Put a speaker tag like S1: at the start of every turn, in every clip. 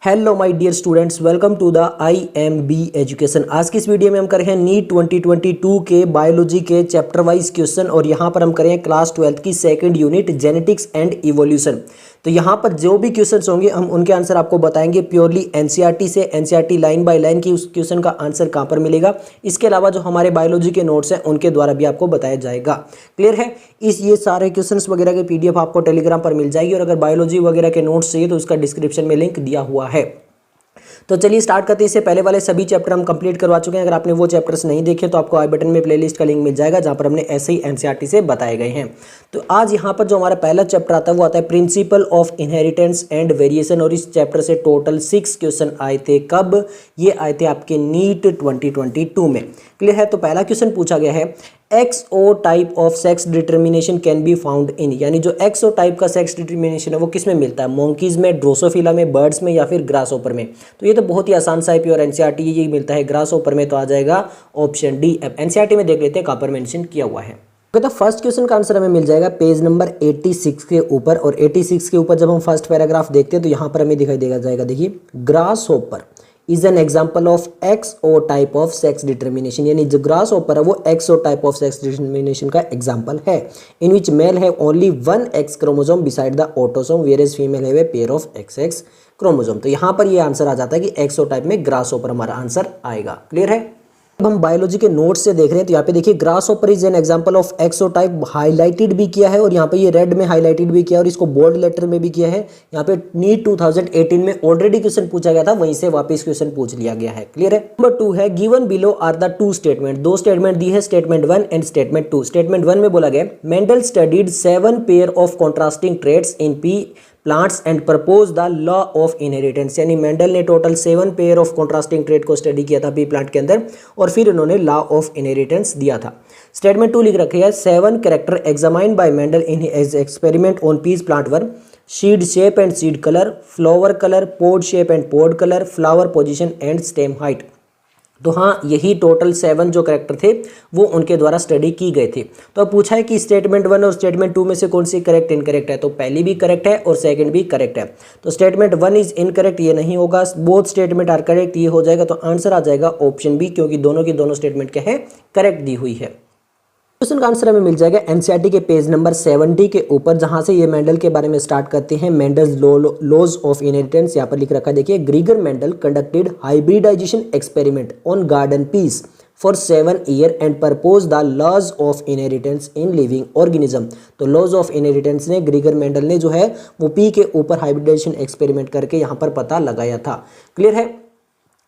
S1: Hello my dear students, welcome to the IMB education. आज की इस वीडियो में हम कर रहे हैं नीट 2022 के बायोलॉजी के चैप्टर वाइज क्वेश्चन और यहाँ पर हम करेंगे क्लास 12 की second unit genetics and evolution. तो यहाँ पर जो भी क्वेश्चंस होंगे हम उनके आंसर आपको बताएंगे प्योरली एनसीईआरटी से। एनसीईआरटी लाइन बाय लाइन की उस क्वेश्चन का आंसर कहाँ पर मिलेगा, इसके अलावा जो हमारे बायोलॉजी के नोट्स हैं उनके द्वारा भी आपको बताया जाएगा। क्लियर है। ये सारे क्वेश्चंस वगैरह के PDF आपको टेलीग्राम पर मिल जाएगी और अगर बायोलॉजी वगैरह के नोट्स चाहिए तो उसका डिस्क्रिप्शन में लिंक दिया हुआ है। तो चलिए स्टार्ट करते हैं। इससे पहले वाले सभी चैप्टर हम कंप्लीट करवा चुके हैं। अगर आपने वो चैप्टर्स नहीं देखे तो आपको आई बटन में प्लेलिस्ट का लिंक मिल जाएगा जहां पर हमने ऐसे ही एनसीईआरटी से बताए गए हैं। तो आज यहाँ पर जो हमारा पहला चैप्टर आता है वो आता है principle of inheritance and variation और इस चैप्टर से टोटल 6 क्वेश्चन आए थे। कब? ये आए थे आपके नीट 2022 में। क्लियर है। तो पहला क्वेश्चन पूछा गया है XO type of sex determination can be found in, यानी जो XO टाइप का सेक्स डिटर्मिनेशन है वो किस में मिलता है? मोंकीज में, ड्रोसोफिला में, बर्ड्स में या फिर ग्रासहोपर में। तो ये तो बहुत ही आसान सा है, प्योर एनसीईआरटी ये मिलता है ग्रासहोपर में, तो आ जाएगा ऑप्शन डी। अब एनसीईआरटी में देख लेते हैं कहाँ पर मेंशन किया हुआ है। तो फर्स्ट क्वेश्चन का आंसर हमें मिल जाएगा पेज नंबर 86 के ऊपर। और 86 के ऊपर जब हम फर्स्ट पैराग्राफ देखते हैं तो यहाँ पर हमें दिखाई देगा जाएगा, देखिए, grasshopper is an example of XO type of sex determination, यानी जो ग्रासहोपर है वो XO type of sex determination का एग्जाम्पल है। इन विच मेल है only 1 X chromosome beside the autosome whereas female है पेयर ऑफ XX क्रोमोसोम। तो यहाँ पर ये आंसर आ जाता है कि XO टाइप में ग्रासहोपर हमारा आंसर आएगा। क्लियर है। अब हम बायोलॉजी के नोट्स से देख रहे हैं तो यहाँ पे देखिए grasshopper is an example of XO type highlighted भी किया है और यहाँ पे ये रेड में हाईलाइटेड भी किया है और इसको बोल्ड लेटर में भी किया है। यहाँ पे नीट 2018 में ऑलरेडी क्वेश्चन पूछा गया था, वहीं से वापस क्वेश्चन पूछ लिया गया है। क्लियर है। नंबर 2 है given below are the 2 statement. 2 statement दी है, स्टेटमेंट 1 एंड स्टेटमेंट 2। स्टेटमेंट 1 में बोला गया Mendel studied 7 pair of contrasting traits in P plants and propose the law of inheritance, यानी मेंडल ने total 7 pair of contrasting trait को study किया था पी प्लांट के अंदर और फिर उन्होंने लॉ ऑफ इनहेरिटेंस दिया था। स्टेटमेंट 2 लिख रखे है 7 character examined by Mendel in his experiment on peas plant were, seed shape and seed colour, flower colour, pod shape and pod colour, flower position and stem height. तो हाँ, यही total 7 जो character थे वो उनके द्वारा स्टडी की गए थे। तो अब पूछा है कि स्टेटमेंट 1 और स्टेटमेंट 2 में से कौन सी करेक्ट इनकरेक्ट है। तो पहली भी करेक्ट है और सेकंड भी करेक्ट है। तो स्टेटमेंट 1 इज इनकरेक्ट, ये नहीं होगा। बोथ स्टेटमेंट आर करेक्ट, ये हो जाएगा। तो आंसर आ जाएगा ऑप्शन बी, क्योंकि दोनों की दोनों स्टेटमेंट क्या है, करेक्ट दी हुई है। क्वेश्चन का आंसर हमें मिल जाएगा एनसीईआरटी के पेज नंबर 70 के ऊपर, जहां से ये मेंडल के बारे में स्टार्ट करते हैं। मेंडल्स लॉज ऑफ इनहेरिटेंस यहाँ पर लिख रखा है, देखिए, Gregor Mendel conducted hybridisation experiment on garden peas for 7 year and propose the laws of inheritance in living organism. तो लॉज ऑफ इनहेरिटेंस ने ग्रीगर मेंडल ने जो है वो पी के ऊपर हाइब्रिडाइजेशन एक्सपेरिमेंट करके यहाँ पर पता लगाया था। क्लियर है।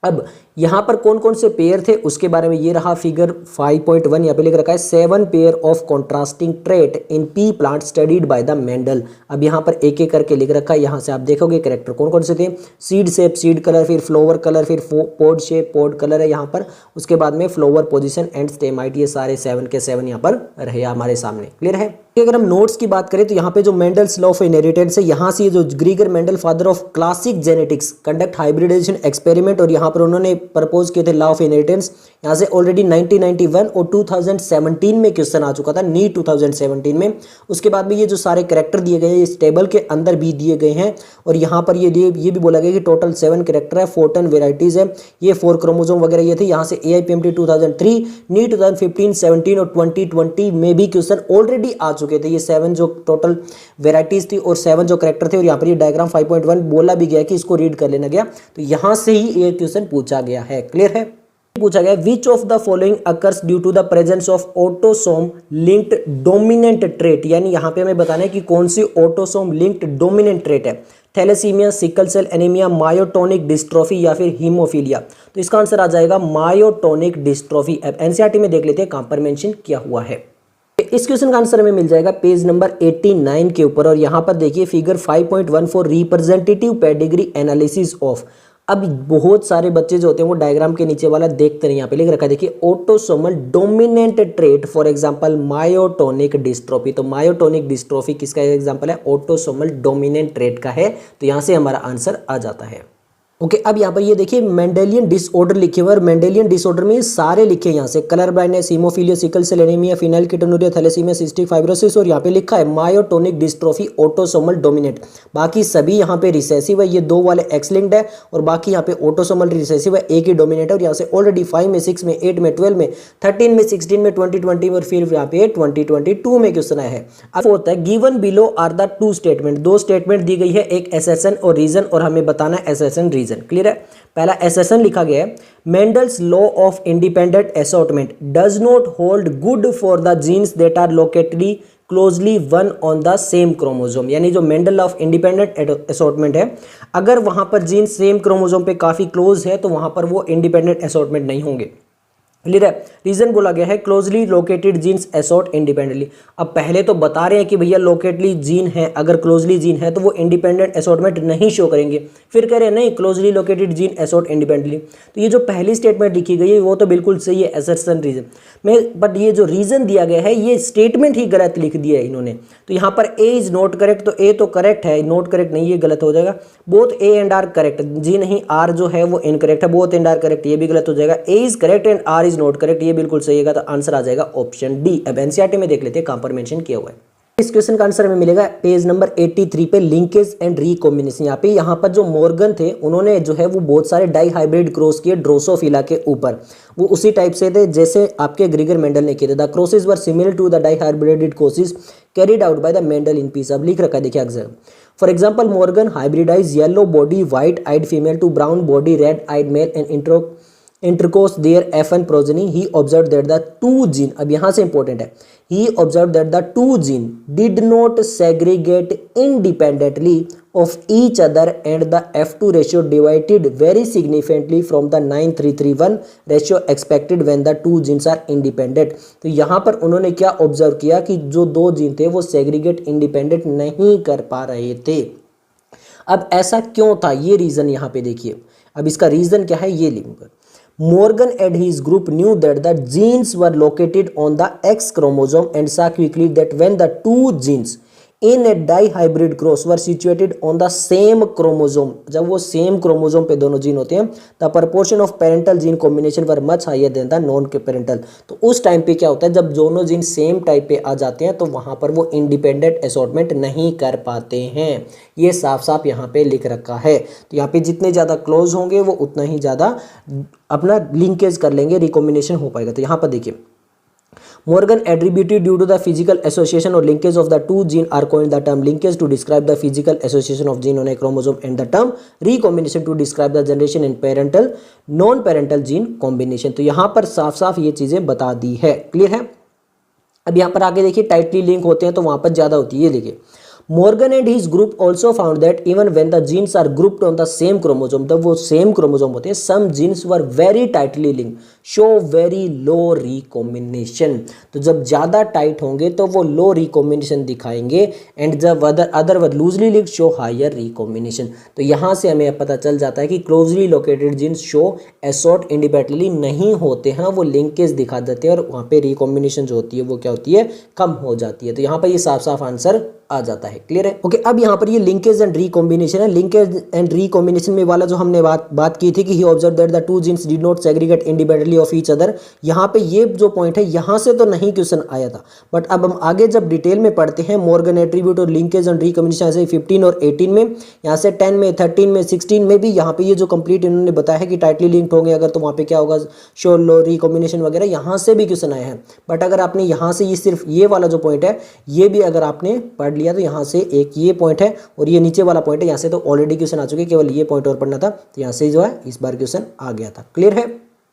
S1: अब यहाँ पर कौन कौन से पेयर थे उसके बारे में ये रहा फिगर 5.1, यहाँ पे लिख रखा है 7 pair of contrasting trait in P plant studied by the Mendel. अब यहाँ पर एक एक करके लिख रखा है, यहाँ से आप देखोगे कैरेक्टर कौन कौन से थे। सीड शेप, सीड कलर, फिर फ्लावर कलर, फिर पोड शेप, पोड कलर है यहाँ पर। उसके बाद में flower position and stem height, ये सारे 7 के 7 यहाँ पर रहे हमारे सामने। क्लियर है। अगर हम नोट्स की बात करें तो यहाँ पे जो मेंडल्स लॉ ऑफ इनहेरिटेंस है, यहाँ से जो Gregor Mendel father of classic genetics conduct hybridisation experiment और यहाँ पर उन्होंने प्रपोज किए थे लॉ ऑफ इनहेरिटेंस। यहाँ से ऑलरेडी 1991 और 2017 में क्वेश्चन आ चुका था, नीट 2017 में। उसके बाद में ये जो सारे कैरेक्टर दिए गए हैं इस टेबल के अंदर भी दिए गए हैं और यहाँ पर ये भी बोला गया कि टोटल 7 कैरेक्टर है, 14 वेराइटीज है, ये 4 क्रोमोसोम वगैरह ये थे। यहाँ से AIPMT 2003, नीट 2015, 17 और 2020 में भी क्वेश्चन ऑलरेडी आ चुके थे। ये 7 जो टोटल वेराइटीज थी और 7 जो कैरेक्टर थे और यहाँ पर ये डायग्राम 5.1 बोला भी गया कि इसको रीड कर लेना गया, तो यहाँ से ही ये क्वेश्चन पूछा गया है। क्लियर है। पूछा गया which of the following occurs due to the presence of autosome linked dominant trait, यानी यहाँ पे हमें बताना है कि कौन सी ऑटोसोम लिंक्ड डोमिनेंट ट्रेट है। Thalassaemia, sickle cell anaemia, myotonic dystrophy या फिर हीमोफीलिया। तो इसका आंसर आ जाएगा मायोटोनिक डिस्ट्रोफी। अब एनसीईआरटी में देख लेते हैं कहां पर मेंशन किया हुआ है। इस क्वेश्चन का आंसर हमें मिल जाएगा पेज नंबर 89 के ऊपर और यहाँ पर देखिए figure 5.1 for representative pedigree analysis of. अब बहुत सारे बच्चे जो होते हैं वो डायग्राम के नीचे वाला देखते हैं, यहाँ पे लिख रखा है, देखिए, autosomal dominant trait for example myotonic dystrophy. तो मायोटोनिक डिस्ट्रोफी किसका एग्जांपल है? ऑटोसोमल डोमिनेंट ट्रेट का है। तो यहाँ से हमारा आंसर आ जाता है। ओके अब यहाँ पर ये देखिए मेंडेलियन डिसऑर्डर लिखे हुए और मेंडेलियन डिसऑर्डर में ये सारे लिखे हैं यहाँ से, colour blindness, haemophilia, sickle cell anaemia, phenylketonuria, thalassaemia, cystic fibrosis और यहाँ पे लिखा है मायोटोनिक डिस्ट्रोफी ऑटोसोमल डोमिनेंट। बाकी सभी यहाँ पे रिसेसिव है, ये दो वाले एक्स लिंक्ड है और बाकी यहाँ पे ऑटोसोमल रिसेसिव है, एक ही डोमिनेंट है। और यहाँ से ऑलरेडी 5 में 6 में 8 में 12 में 13 में 16 में 2020 में और फिर यहाँ पे 2022 में क्वेश्चन आया है। अब होता है given below are the two statement, दो स्टेटमेंट दी गई है, एक एसेसन और रीजन और हमें बताना है एसेसन रीजन। क्लियर है? पहला एसेसन लिखा गया है Mendel's law of independent assortment does not hold good for the genes that are located closely one on the same chromosome. यानी जो मेंडल ऑफ इंडिपेंडेंट असॉर्टमेंट है, अगर वहां पर जीन्स सेम क्रोमोसोम पे काफी क्लोज है तो वहां पर वो इंडिपेंडेंट असॉर्टमेंट नहीं होंगे। क्लियर है? रीजन बोला गया है closely located genes assort independently. अब पहले तो बता रहे हैं कि भैया लोकेटली जीन है, अगर क्लोजली जीन है तो वो इंडिपेंडेंट असॉर्टमेंट नहीं शो करेंगे, फिर कह रहे हैं नहीं closely located gene assort independently. तो ये जो पहली स्टेटमेंट लिखी गई है वो तो बिल्कुल सही है, असर्शन रीजन में, बट ये जो रीजन दिया गया है ये स्टेटमेंट ही गलत लिख दिया है इन्होंने। तो यहाँ पर ए इज नॉट करेक्ट, तो ए तो करेक्ट है, नॉट करेक्ट नहीं, ये गलत हो जाएगा। Both A and R correct, जी नहीं आर जो है वो इनकरेक्ट है, बोथ एंड आर करेक्ट, ये भी गलत हो जाएगा। A is correct and R is not correct, ये बिल्कुल सही है, तो आंसर आ जाएगा ऑप्शन डी। अब एनसीईआरटी में देख लेते हैं कहां पर मेंशन किया हुआ है। इस क्वेश्चन का आंसर हमें मिलेगा पेज नंबर 83 पे, लिंकेज एंड रिकॉम्बिनेशन। यहाँ पर जो मॉर्गन थे उन्होंने जो है वो बहुत सारे डाई हाइब्रिड क्रॉस किए ड्रोसोफिला के ऊपर, वो उसी टाइप से थे जैसे आपके ग्रीगर मेंडल ने किए थे। The crosses were similar to the dihybrid crosses carried out by the Mendel in peas. अब लिख रखा है देखिए exam, for example Morgan hybridise yellow body white eyed female to brown body red eyed male and intercourse their F1 progeny, he observed that the two gene, अब यहाँ से important है, he observed that the two gene did not segregate independently of each other and the F2 ratio divided very significantly from the 9:3:1 ratio expected when the two genes are independent। तो यहाँ पर उन्होंने क्या observe किया कि जो दो gene थे वो सेग्रीगेट इंडिपेंडेंट नहीं कर पा रहे थे। अब ऐसा क्यों था, ये रीजन यहाँ पे देखिए। अब इसका रीजन क्या है ये लिखूंगा। Morgan and his group knew that the genes were located on the X chromosome and saw quickly that when the two genes in a dihybrid cross were situated on the same chromosome, जब वो same chromosome पे दोनों gene होते हैं, the proportion of parental gene combination were much higher than the non parental। तो उस time पे क्या होता है, जब दोनों जीन सेम टाइप पे आ जाते हैं तो वहां पर वो इंडिपेंडेंट असॉर्टमेंट नहीं कर पाते हैं। ये साफ साफ यहाँ पे लिख रखा है। तो यहाँ पे जितने ज़्यादा क्लोज होंगे वो उतना ही ज़्यादा अपना लिंकेज कर लेंगे, रिकॉम्बिनेशन हो पाएगा। तो यहाँ पर देखिए Morgan attributed due to the physical association or linkage of the two gene are coined the term linkage to describe the physical association of gene on a chromosome and the term recombination to describe the generation in parental non-parental gene combination। तो यहाँ पर साफ साफ ये चीज़ें बता दी है। Clear है? अब यहाँ पर आगे देखिए टाइटली लिंक होते हैं तो वहाँ पर ज़्यादा होती है। ये देखिए Morgan and his group also found that even when the genes are grouped on the same chromosome, जब वो सेम क्रोमोसोम होते हैं, some genes were very tightly linked, show very low recombination। तो जब ज़्यादा टाइट होंगे तो वो लो रिकॉम्बिनेशन दिखाएंगे एंड जब other were loosely linked show higher recombination. तो यहाँ से हमें पता चल जाता है कि closely located genes show assort independently नहीं होते हैं, वो लिंकेज दिखा देते हैं और वहाँ पे रिकॉम्बिनेशन जो होती है वो क्या होती है, कम हो जाती है। तो यहाँ पर ये साफ साफ आंसर आ जाता है। क्लियर है? ओके अब यहाँ पर ये लिंकेज एंड रिकॉम्बिनेशन है। लिंकेज एंड रिकॉम्बिनेशन में वाला जो हमने बात की थी कि he observe that the two genes did not segregate independently of each other, यहाँ पे ये जो पॉइंट है यहाँ से तो नहीं क्वेश्चन आया था, बट अब हम आगे जब डिटेल में पढ़ते हैं मॉर्गन एट्रीब्यूट और लिंकेज एंड रिकॉम्बिनेशन से 15 और 18 में, यहाँ से 10 में 13 में 16 में भी यहाँ पे ये जो कंप्लीट इन्होंने बताया है कि टाइटली लिंक्ड होंगे अगर तो वहाँ पे क्या होगा, शो लो रिकॉम्बिनेशन वगैरह, यहाँ से भी क्वेश्चन आया है। बट अगर आपने यहाँ से ये सिर्फ ये वाला जो पॉइंट है ये भी अगर आपने पढ़ लिया तो यहाँ से एक ये पॉइंट है और ये नीचे वाला पॉइंट है, यहाँ से तो ऑलरेडी क्वेश्चन आ चुके, केवल ये पॉइंट और पढ़ना था, तो यहाँ से जो है इस बार क्वेश्चन आ गया था। क्लियर है?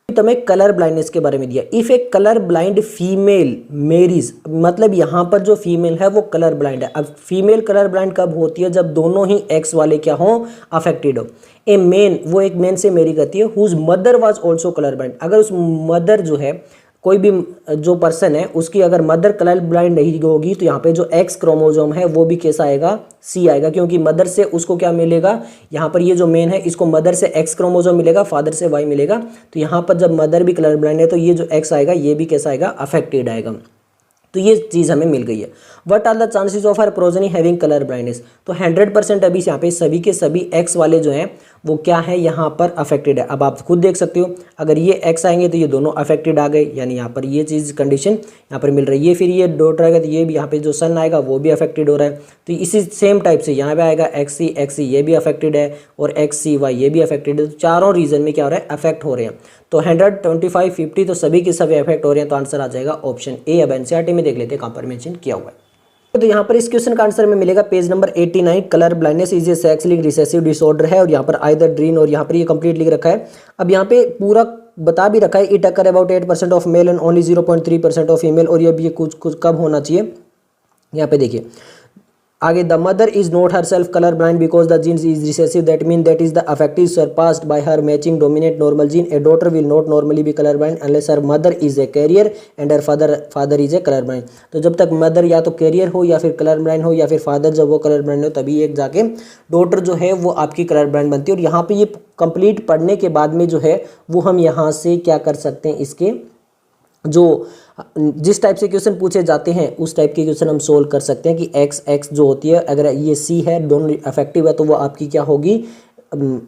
S1: तो हमें कलर ब्लाइंडनेस के बारे में दिया। If a colour blind female marries, मतलब यहाँ पर जो फीमेल है वो कलर ब्लाइंड है। अब फीमेल कलर ब्लाइंड कब होती है, जब दोनों ही एक्स वाले क्या हो, अफेक्टेड हो। ए मेन, वो एक मेन से मेरी करती है, whose mother was also colour blind, अगर उस मदर जो है कोई भी जो पर्सन है उसकी अगर मदर कलर ब्लाइंड नहीं होगी तो यहाँ पे जो एक्स क्रोमोसोम है वो भी कैसा आएगा, सी आएगा, क्योंकि मदर से उसको क्या मिलेगा, यहाँ पर ये जो मेन है इसको मदर से एक्स क्रोमोसोम मिलेगा, फादर से वाई मिलेगा। तो यहाँ पर जब मदर भी कलर ब्लाइंड है तो ये जो एक्स आएगा ये भी कैसा आएगा, अफेक्टेड आएगा। तो ये चीज़ हमें मिल गई है। What are the chances of our progeny having colour blindness, तो 100% अभी यहाँ पे सभी के सभी एक्स वाले जो हैं वो क्या है, यहाँ पर अफेक्टेड है। अब आप खुद देख सकते हो, अगर ये एक्स आएंगे तो ये दोनों अफेक्टेड आ गए, यानी यहाँ पर ये चीज़ कंडीशन यहाँ पर मिल रही है। फिर ये डॉट रहेगा तो ये भी यहाँ पे जो सन आएगा वो भी अफेक्टेड हो रहा है। तो इसी सेम टाइप से यहाँ पे आएगा एक्स सी ये भी अफेक्टेड है और एक्स सी वाई ये भी अफेक्टेड है। तो चारों रीजन में क्या हो रहा है, अफेक्ट हो रहे हैं। तो 100, 25, 50 तो सभी के सभी अफेक्ट हो रहे हैं। तो आंसर आ जाएगा ऑप्शन ए। अब एनसीईआरटी में देख लेते हैं कहाँ पर मेंशन किया हुआ है। तो यहाँ पर इस क्वेश्चन का आंसर में मिलेगा page number 89, colour blindness is a sex linked recessive disorder है, और यहाँ पर आइदर ड्रीन, और यहाँ पर ये कंप्लीट लिख रखा है। अब यहाँ पे पूरा बता भी रखा है, it occur about 8% of male and only 0.3% of female, और ये कुछ कब होना चाहिए, यहाँ पे देखिए आगे, the mother is not herself colour blind because the gene is recessive, that mean that is the affect is surpassed by her matching dominate normal gene. A daughter will not normally be colour blind unless her mother is a carrier and her father is a colour blind. तो जब तक mother या तो career हो या फिर colour blind हो, या फिर फादर जब वो कलर ब्लाइंड हो, तभी एक जाके डॉटर जो है वो आपकी कलर ब्लाइंड बनती है। और यहाँ पे ये कंप्लीट पढ़ने के बाद में जो है वो हम यहाँ से क्या कर सकते हैं, इसके जो जिस टाइप से क्वेश्चन पूछे जाते हैं उस टाइप के क्वेश्चन हम सोल्व कर सकते हैं कि एक्स जो होती है, अगर ये सी है दोनों अफेक्टिव है तो वो आपकी क्या होगी,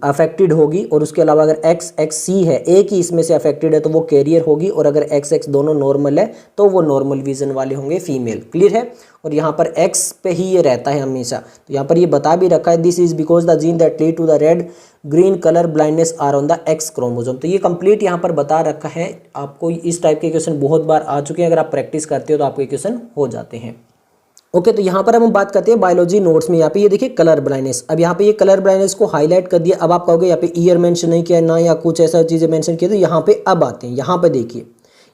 S1: अफेक्टेड होगी। और उसके अलावा अगर एक्स सी है, एक ही इसमें से अफेक्टेड है तो वो कैरियर होगी, और अगर एक्स दोनों नॉर्मल है तो वो नॉर्मल विजन वाले होंगे, फीमेल। क्लियर है। और यहाँ पर एक्स पे ही ये रहता है हमेशा। तो यहाँ पर ये बता भी रखा है, this is because the gene that lead to the red green colour blindness are on the X chromosome. तो ये कंप्लीट यहाँ पर बता रखा है। आपको इस टाइप के क्वेश्चन बहुत बार आ चुके हैं, अगर आप प्रैक्टिस करते हो तो आपके क्वेश्चन हो जाते हैं। ओके, तो यहाँ पर हम बात करते हैं बायोलॉजी नोट्स में। यहाँ पे ये देखिए कलर ब्लाइंडनेस, अब यहाँ पे ये कलर ब्लाइंडनेस को हाईलाइट कर दिया। अब आप कहोगे यहाँ पे ईयर मेंशन नहीं किया ना, या कुछ ऐसा चीज़ें मेंशन किया, तो यहाँ पे अब आते हैं। यहाँ पे देखिए,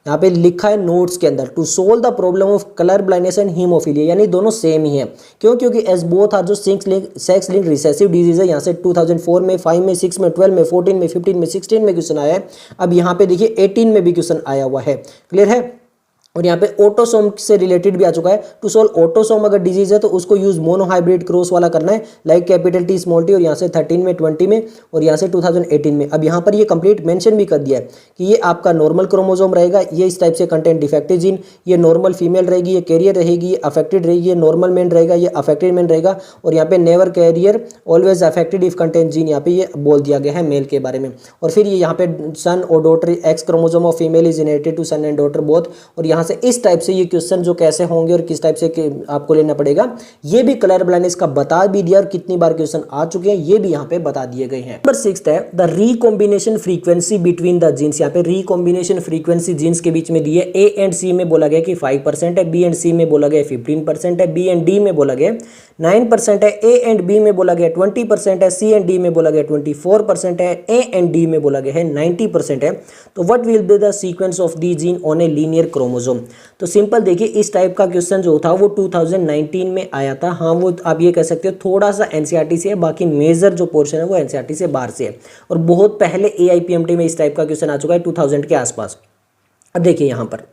S1: यहाँ पे लिखा है नोट्स के अंदर, to solve the problem of colour blindness and haemophilia, यानी दोनों सेम ही है। क्यों? क्योंकि एज बोथ आर जो सेक्स लिंक रिसेसिव डिजीज है। यहाँ से 2004 में, 5 में, 6 में, 12 में, 14 में, 15 में, 16 में क्वेश्चन आया है। अब यहाँ पे देखिए 18 में भी क्वेश्चन आया हुआ है। क्लियर है। और यहाँ पे ऑटोसोम से रिलेटेड भी आ चुका है। टू सोल्व ऑटोसोम अगर डिजीज है तो उसको यूज मोनोहाइब्रिड क्रॉस वाला करना है, like capital T small T, और यहाँ से 13 में, 20 में, और यहाँ से 2018 में। अब यहाँ पर ये कंप्लीट मेंशन भी कर दिया है कि ये आपका नॉर्मल क्रोमोसोम रहेगा, ये इस टाइप से कंटेंट डिफेक्टिव जीन, ये नॉर्मल फीमेल रहेगी, ये कैरियर रहेगी, ये अफेक्टेड रहेगी, ये नॉर्मल मैन रहेगा, ये अफेक्टेड मैन रहेगा, और यहाँ पे never carrier always affected if content gene, यहाँ पे ये बोल दिया गया है मेल के बारे में। और फिर ये यहाँ पे सन और daughter, X chromosome of female is inherited to son and daughter both. और यहाँ से इस टाइप से ये क्वेश्चन जो कैसे होंगे और किस टाइप से आपको लेना पड़ेगा, ये भी कलर ब्लाइंडनेस का बता भी दिया, और कितनी बार क्वेश्चन आ चुके हैं ये भी यहाँ पे बता दिए गए हैं। नंबर 6 है the recombination frequency between the genes. यहाँ पे रिकॉम्बिनेशन फ्रीक्वेंसी जीन्स के बीच में दी है। ए एंड सी में बोला गया कि 5% है, बी एंड सी में बोला गया 15% है, बी एंड डी में बोला गया 9% है, ए एंड बी में बोला गया 20% है, सी एंड डी में बोला गया 24% है, ए एंड डी में बोला गया है 90% है। तो what will be the sequence of the gene on a linear chromosome. तो सिंपल देखिए, इस टाइप का क्वेश्चन जो था वो 2019 में आया था। हाँ, वो आप ये कह सकते हो थोड़ा सा एनसीईआरटी से है, बाकी मेजर जो पोर्शन है वो एनसीईआरटी से बाहर से है। और बहुत पहले एआईपीएमटी में इस टाइप का क्वेश्चन आ चुका है 2000 के आसपास। अब देखिए यहाँ पर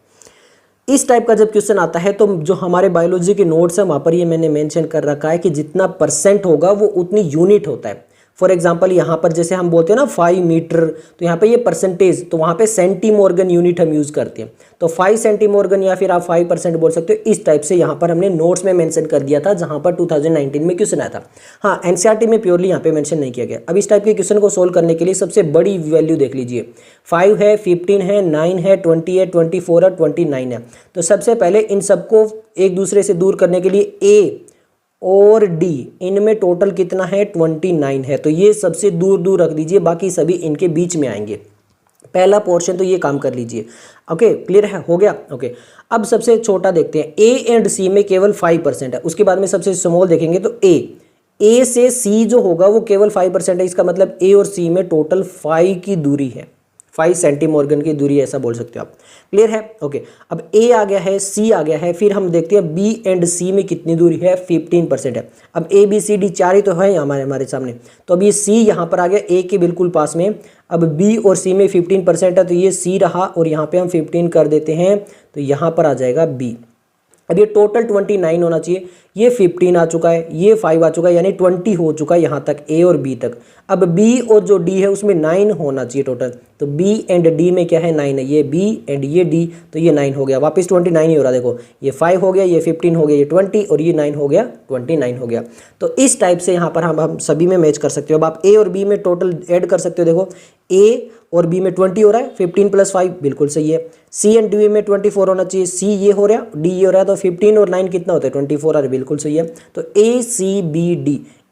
S1: इस टाइप का जब क्वेश्चन आता है तो जो हमारे बायोलॉजी के नोट्स है वहाँ पर ये मैंने मेंशन कर रखा है कि जितना परसेंट होगा वो उतनी यूनिट होता है। फॉर एग्जाम्पल यहाँ पर जैसे हम बोलते हैं ना 5 मीटर, तो यहाँ पे ये परसेंटेज, तो वहाँ पे सेंटीमॉर्गन यूनिट हम यूज़ करते हैं। तो 5 सेंटीमॉर्गन या फिर आप 5% बोल सकते हो। इस टाइप से यहाँ पर हमने नोट्स में मेंशन कर दिया था, जहाँ पर 2019 में क्वेश्चन आया था। हाँ, एनसीईआरटी में प्योरली यहाँ पे मेंशन नहीं किया गया। अब इस टाइप के क्वेश्चन को सोल्व करने के लिए सबसे बड़ी वैल्यू देख लीजिए, 5 है, 15 है, 9 है, 20 है, 24 है, 29 है। तो सबसे पहले इन सबको एक दूसरे से दूर करने के लिए ए और डी, इनमें टोटल कितना है 29 है। तो ये सबसे दूर दूर रख दीजिए, बाकी सभी इनके बीच में आएंगे। पहला पोर्शन तो ये काम कर लीजिए। ओके, क्लियर है, हो गया। ओके, अब सबसे छोटा देखते हैं। ए एंड सी में केवल 5% है। उसके बाद में सबसे स्मॉल देखेंगे तो ए से सी जो होगा वो केवल 5% है। इसका मतलब ए और सी में टोटल 5 की दूरी है, 5 सेंटीमॉर्गन की दूरी, ऐसा बोल सकते हो आप। क्लियर है। ओके, अब ए आ गया है, सी आ गया है, फिर हम देखते हैं बी एंड सी में कितनी दूरी है, 15% है। अब ए बी सी डी 4 ही तो है हमारे सामने, तो अब ये सी यहाँ पर आ गया ए के बिल्कुल पास में। अब बी और सी में 15% है, तो ये सी रहा और यहाँ पे हम 15 कर देते हैं, तो यहाँ पर आ जाएगा बी। अब ये टोटल 29 होना चाहिए, ये 15 आ चुका है, ये 5 आ चुका है, यानी 20 हो चुका है यहाँ तक, ए और बी तक। अब बी और जो डी है उसमें 9 होना चाहिए टोटल, तो बी एंड डी में क्या है 9 है, ये बी एंड ये डी, तो ये 9 हो गया, वापस 29 ही हो रहा है, देखो ये 5 हो गया, ये 15 हो गया, ये 20 और ये 9 हो गया, 29 हो गया। तो इस टाइप से यहाँ पर हम सभी में मैच कर सकते हो। अब आप ए और बी में टोटल ऐड कर सकते हो, देखो ए और बी में 20 हो रहा है, 15 + 5 बिल्कुल सही है। सी एंड डी में 24 होना चाहिए, सी ये हो रहा है, डी ये हो रहा है, तो 15 और 9 कितना होता है 24, अरे बिल्कुल सही है। तो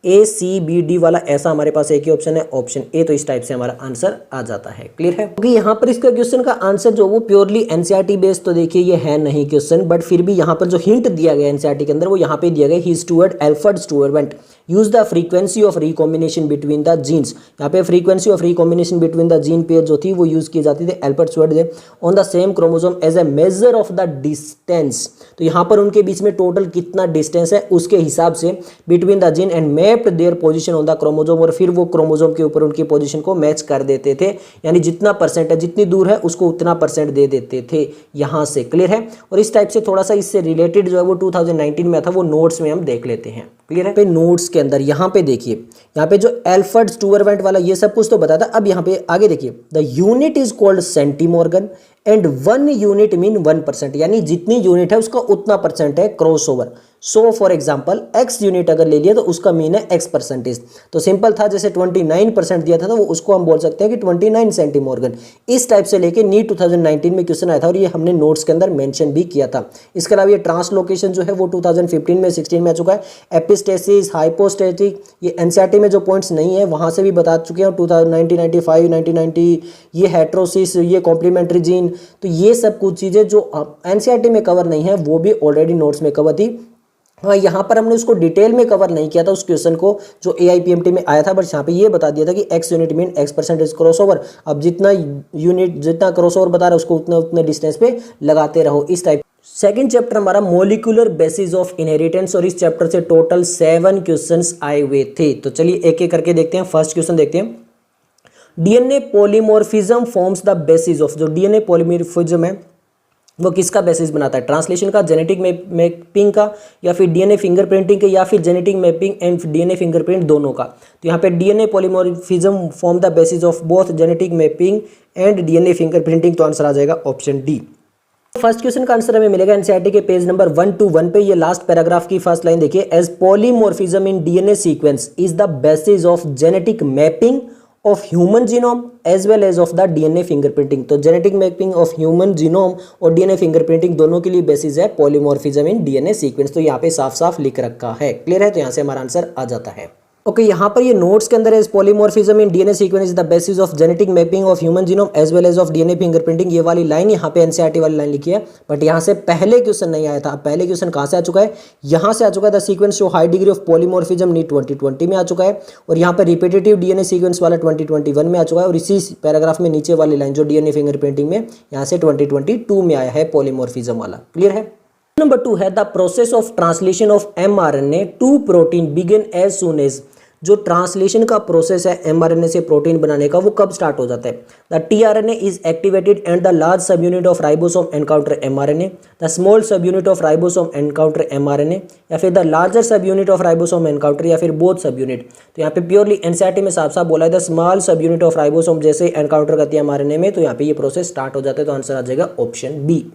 S1: ACBD वाला ऐसा हमारे पास एक ही ऑप्शन है, ऑप्शन ए। तो इस टाइप से हमारा आंसर आ जाता है। क्लियर है? क्योंकि यहाँ पर इसका क्वेश्चन का आंसर जो वो प्योरली एनसीईआरटी बेस्ड तो देखिए ये है नहीं क्वेश्चन, बट फिर भी यहाँ पर जो हिंट दिया गया एनसीईआरटी के अंदर वो यहाँ पे दिया गया, he Stuart Alfred Stuart use the frequency of recombination between the genes. यहाँ पे frequency of recombination between the gene pair जो थी वो यूज की जाती थी Alfred Stuart on the same chromosome as a measure of the distance. तो यहाँ पर उनके बीच में टोटल कितना डिस्टेंस है उसके हिसाब से between the gene and mapped their position on the chromosome, और फिर वो क्रोमोसोम के ऊपर उनकी पोजीशन को मैच कर देते थे, यानी जितना परसेंट है, जितनी दूर है उसको उतना परसेंट दे देते थे यहाँ से। क्लियर है? और इस टाइप से थोड़ा सा इससे रिलेटेड जो है वो 2019 में था, वो नोट्स में हम देख लेते हैं। क्लियर है? पे नोट्स के अंदर यहाँ पे देखिए, यहाँ पे जो एल्फ्रेड स्टुअर्ट वाला ये सब कुछ तो बताता। अब यहाँ पे आगे देखिए, the unit is called centimorgan and 1 unit mean 1%, यानी जितनी यूनिट है उसका उतना परसेंट है crossover. So for example x unit अगर ले लिया तो उसका मीन है x परसेंटेज। तो सिंपल था, जैसे 29% दिया था तो वो उसको हम बोल सकते हैं कि 29 सेंटीमॉर्गन। इस टाइप से लेके नीट 2019 में क्वेश्चन आया था और ये हमने नोट्स के अंदर मेंशन भी किया था। इसके अलावा ये ट्रांसलोकेशन जो है वो 2015 में 16 में आ चुका है। एपिस्टेसिस, हाइपोस्टेटिक, ये एनसीईआरटी में जो पॉइंट्स नहीं है वहां से भी बता चुके हैं। 1995, 1990 ये हेट्रोसिस, ये कॉम्प्लीमेंट्री जीन, तो ये सब कुछ चीजें जो एनसीईआरटी में कवर नहीं है वो भी ऑलरेडी नोट्स में कवर थी। हाँ, यहाँ पर हमने उसको डिटेल में कवर नहीं किया था उस क्वेश्चन को जो AIPMT में आया था, बट यहाँ पे ये बता दिया था कि x unit mean x percentage crossover. अब जितना यूनिट जितना क्रॉसओवर बता रहा है उसको उतने डिस्टेंस पे लगाते रहो। इस टाइप सेकंड चैप्टर हमारा मॉलिक्यूलर बेसिस ऑफ इनहेरिटेंस, और इस चैप्टर से टोटल 7 क्वेश्चंस आए हुए थे। तो चलिए एक एक करके देखते हैं। फर्स्ट क्वेश्चन देखते हैं, DNA polymorphism forms the basis of. जो डीएनए पॉलीमॉर्फिज्म है वो किसका बेसिस बनाता है? ट्रांसलेशन का, जेनेटिक मैपिंग का, या फिर डीएनए फिंगरप्रिंटिंग के, या फिर genetic mapping and DNA fingerprint दोनों का। तो यहाँ पे DNA polymorphism form the basis of both genetic mapping and DNA fingerprinting. तो आंसर आ जाएगा ऑप्शन डी। फर्स्ट क्वेश्चन का आंसर हमें मिलेगा एनसीईआरटी के पेज नंबर 121 पे। ये लास्ट पैराग्राफ की फर्स्ट लाइन देखिए, as polymorphism in DNA sequence is the basis of genetic mapping of human genome as well as of the DNA fingerprinting. तो genetic mapping of human genome और DNA fingerprinting दोनों के लिए basis है polymorphism in DNA sequence. तो यहाँ पे साफ साफ लिख रखा है। क्लियर है? तो यहाँ से हमारा आंसर आ जाता है। ओके, यहाँ पर ये नोट्स के अंदर है, polymorphism in DNA sequence is the basis of genetic mapping of human genome as well as of DNA fingerprinting. ये वाली लाइन यहाँ पे एनसीईआरटी वाली लाइन लिखी है, बट यहाँ से पहले क्वेश्चन नहीं आया था। अब पहले क्वेश्चन कहाँ से आ चुका है? यहाँ से आ चुका है। The sequence show high degree of polymorphism NEET 2020 में आ चुका है, और यहाँ पर रिपीटेटिव डीएनए सीक्वेंस वाला 2021 में आ चुका है, और इसी पैराग्राफ में नीचे वाली लाइन जो डीएनए फिंगरप्रिंटिंग में यहाँ से 2022 में आया है पॉलीमॉर्फिज्म वाला। क्लियर है? नंबर 2 है the process of translation of mRNA to protein begin as soon as. जो ट्रांसलेशन का प्रोसेस है mRNA से प्रोटीन बनाने का वो कब स्टार्ट हो जाता है? The tRNA is activated and the large sub unit of ribosome encounter mRNA, the small sub unit of ribosome encounter mRNA, या फिर the larger sub unit of ribosome encounter, या फिर बोथ सब यूनिट। तो यहाँ पे प्योरली एनसीईआरटी में साफ साफ बोला है the small sub unit of ribosome जैसे एनकाउंटर करती है mRNA में, तो यहाँ पे ये प्रोसेस स्टार्ट हो जाता है। तो आंसर आ जाएगा ऑप्शन बी।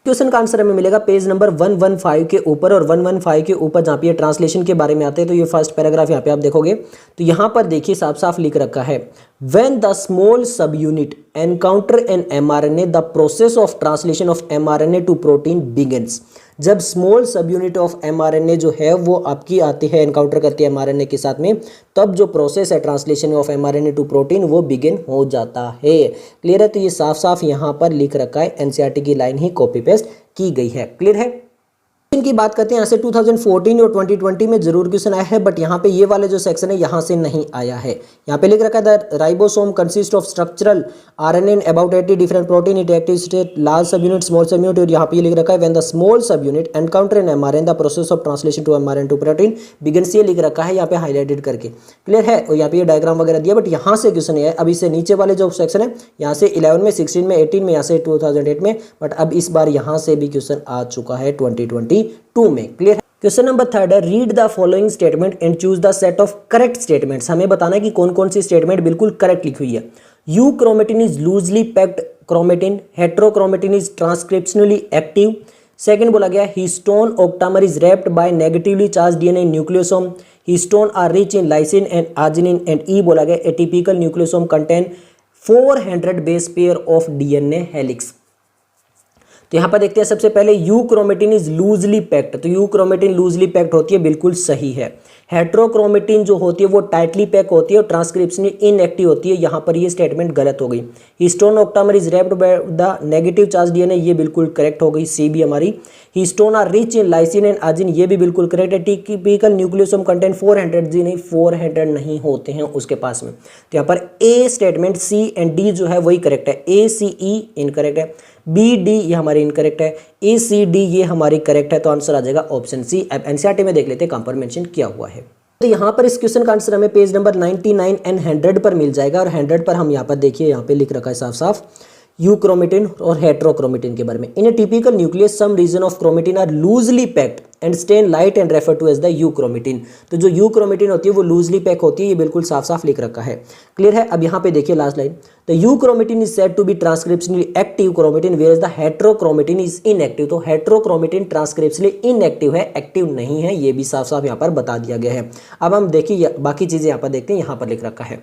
S1: क्वेश्चन का आंसर हमें मिलेगा पेज नंबर 115 के ऊपर, और 115 के ऊपर जहाँ पे ये ट्रांसलेशन के बारे में आते हैं तो ये फर्स्ट पैराग्राफ यहाँ पे आप देखोगे तो यहाँ पर देखिए साफ साफ लिख रखा है, when the small sub unit encounter an mRNA the process of translation of mRNA to protein begins. जब small sub unit of mRNA जो है वो आपकी आती है, एनकाउंटर करती है mRNA के साथ में, तब जो प्रोसेस है translation of mRNA to protein वो बिगिन हो जाता है। क्लियर है? तो ये साफ साफ यहाँ पर लिख रखा है, एनसीईआरटी की लाइन ही कॉपी पेस्ट की गई है। क्लियर है? की बात करते हैं, यहाँ से 2014 और 2020 में जरूर क्वेश्चन आया है, बट यहाँ पे ये वाले जो सेक्शन है यहाँ से नहीं आया है। यहाँ पे लिख रखा है the ribosome consist of structural RNA in about 80 different protein in active state, large sub unit, small sub unit, और यहाँ पे लिख रखा है when the small sub unit encounter in mRNA the process of translation to mRNA to protein begins. ये लिख रखा है यहाँ पे हाईलाइटेड करके। क्लियर है? और यहाँ पे ये डायग्राम वगैरह दिया, बट यहाँ से क्वेश्चन है। अब इससे नीचे वाले जो सेक्शन है यहाँ से 11 में, 16 में, 18 में, यहाँ से 2008 में, बट अब इस बार यहाँ से भी क्वेश्चन आ चुका है 2022 में। क्लियर है? क्वेश्चन नंबर थर्ड है read the following statement and choose the set of correct statements. हमें बताना है कि कौन कौन सी स्टेटमेंट बिल्कुल करेक्ट लिखी हुई है। Euchromatin is loosely packed chromatin, heterochromatin is transcriptionally active. Second बोला गया histone octamer is wrapped by negatively charge DNA nucleosome, histone are rich in lysine and arginine. And E बोला गया a typical nucleosome contain 400 base pair of DNA helix. तो यहां पर देखते हैं सबसे पहले euchromatin is loosely packed, तो यू क्रोमेटिन लूजली पैक्ड होती है, बिल्कुल सही है। हेट्रोक्रोमेटिन जो होती है वो टाइटली पैक होती है और ट्रांसक्रिप्शन इनएक्टिव होती है, यहां पर ये स्टेटमेंट गलत हो गई। Histone octamer is wrapped by the negative charge DNA, ये बिल्कुल करेक्ट हो गई, सी भी हमारी। Histone are rich in lysine and arginine, ये भी बिल्कुल करेक्ट है। टिपिकल न्यूक्लियोसोम कंटेंट 400 जी नहीं 400 नहीं होते हैं उसके पास में, तो यहाँ पर A statement C and D जो है वही करेक्ट है। ए सी ई इनकरेक्ट है, बी डी ये हमारी इनकरेक्ट है, ए सी डी ये हमारी करेक्ट है, तो आंसर आ जाएगा ऑप्शन सी। अब एनसीईआरटी में देख लेते हैं कहां पर मेंशन किया हुआ है। तो यहाँ पर इस क्वेश्चन का आंसर हमें पेज नंबर 99 एंड 100 पर मिल जाएगा, और 100 पर हम यहाँ पर देखिए यहाँ पे लिख रखा है साफ साफ यू क्रोमेटिन और हेट्रोक्रोमेटिन के बारे में। In a typical nucleus some region of chromatin are loosely packed and stain light and refer to as the euchromatin. तो जो यू क्रोमेटिन होती है वो लूजली पैक होती है, ये बिल्कुल साफ साफ लिख रखा है, क्लियर है। अब यहाँ पे देखिए last line, the euchromatin is said to be transcriptionally active chromatin where the heterochromatin is inactive. तो हेट्रोक्रोमेटिन ट्रांसक्रिप्शनली इनएक्टिव है, एक्टिव नहीं है, ये भी साफ साफ यहाँ पर बता दिया गया है। अब हम देखिए बाकी चीजें यहाँ पर देखते हैं, यहाँ पर लिख रखा है,